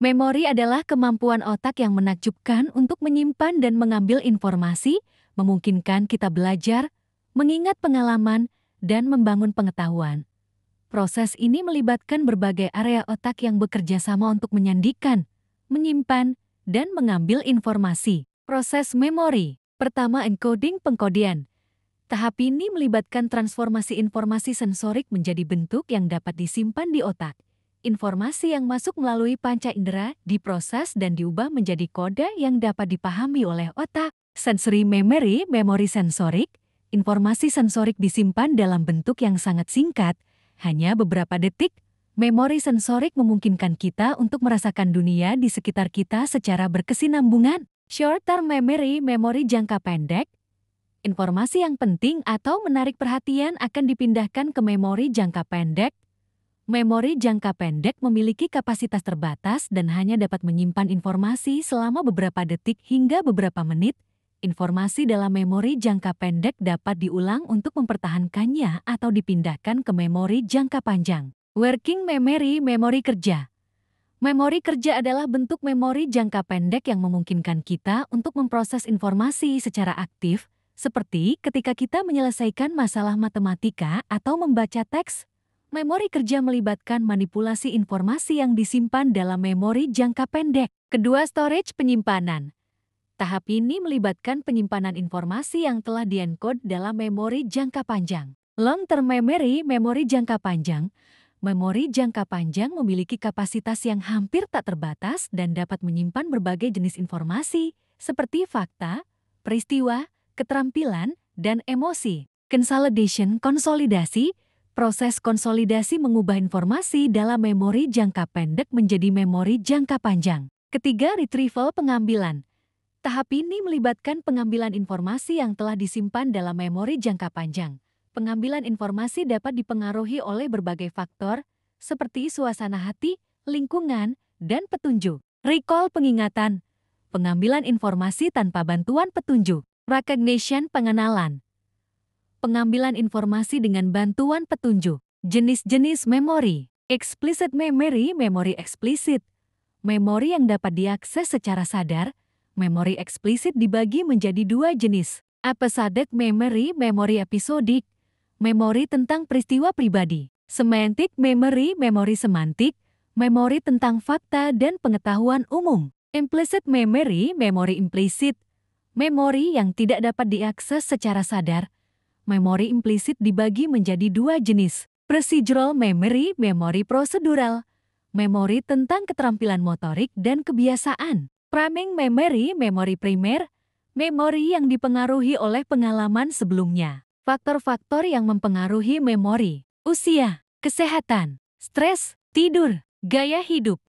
Memori adalah kemampuan otak yang menakjubkan untuk menyimpan dan mengambil informasi, memungkinkan kita belajar, mengingat pengalaman, dan membangun pengetahuan. Proses ini melibatkan berbagai area otak yang bekerja sama untuk menyandikan, menyimpan, dan mengambil informasi. Proses memori. Pertama, encoding pengkodian. Tahap ini melibatkan transformasi informasi sensorik menjadi bentuk yang dapat disimpan di otak. Informasi yang masuk melalui panca indera diproses dan diubah menjadi kode yang dapat dipahami oleh otak. Sensory memory, memori sensorik. Informasi sensorik disimpan dalam bentuk yang sangat singkat, hanya beberapa detik. Memori sensorik memungkinkan kita untuk merasakan dunia di sekitar kita secara berkesinambungan. Short-term memory, memori jangka pendek. Informasi yang penting atau menarik perhatian akan dipindahkan ke memori jangka pendek. Memori jangka pendek memiliki kapasitas terbatas dan hanya dapat menyimpan informasi selama beberapa detik hingga beberapa menit. Informasi dalam memori jangka pendek dapat diulang untuk mempertahankannya atau dipindahkan ke memori jangka panjang. Working memory, memori kerja. Memori kerja adalah bentuk memori jangka pendek yang memungkinkan kita untuk memproses informasi secara aktif, seperti ketika kita menyelesaikan masalah matematika atau membaca teks. Memori kerja melibatkan manipulasi informasi yang disimpan dalam memori jangka pendek. Kedua, storage penyimpanan. Tahap ini melibatkan penyimpanan informasi yang telah diencode dalam memori jangka panjang. Long-term memory, memori jangka panjang. Memori jangka panjang memiliki kapasitas yang hampir tak terbatas dan dapat menyimpan berbagai jenis informasi, seperti fakta, peristiwa, keterampilan, dan emosi. Consolidation, konsolidasi. Proses konsolidasi mengubah informasi dalam memori jangka pendek menjadi memori jangka panjang. Ketiga, retrieval, pengambilan. Tahap ini melibatkan pengambilan informasi yang telah disimpan dalam memori jangka panjang. Pengambilan informasi dapat dipengaruhi oleh berbagai faktor, seperti suasana hati, lingkungan, dan petunjuk. Recall, pengingatan. Pengambilan informasi tanpa bantuan petunjuk. Recognition, pengenalan. Pengambilan informasi dengan bantuan petunjuk. Jenis-jenis memori. Explicit memory, memori eksplisit. Memori yang dapat diakses secara sadar. Memori eksplisit dibagi menjadi dua jenis. Episodic memory, memori episodik. Memori tentang peristiwa pribadi. Semantic memory, memori semantik. Memori tentang fakta dan pengetahuan umum. Implicit memory, memori implisit. Memori yang tidak dapat diakses secara sadar. Memori implisit dibagi menjadi dua jenis. Procedural memory, memori prosedural. Memori tentang keterampilan motorik dan kebiasaan. Priming memory, memori primer. Memori yang dipengaruhi oleh pengalaman sebelumnya. Faktor-faktor yang mempengaruhi memori. Usia, kesehatan, stres, tidur, gaya hidup,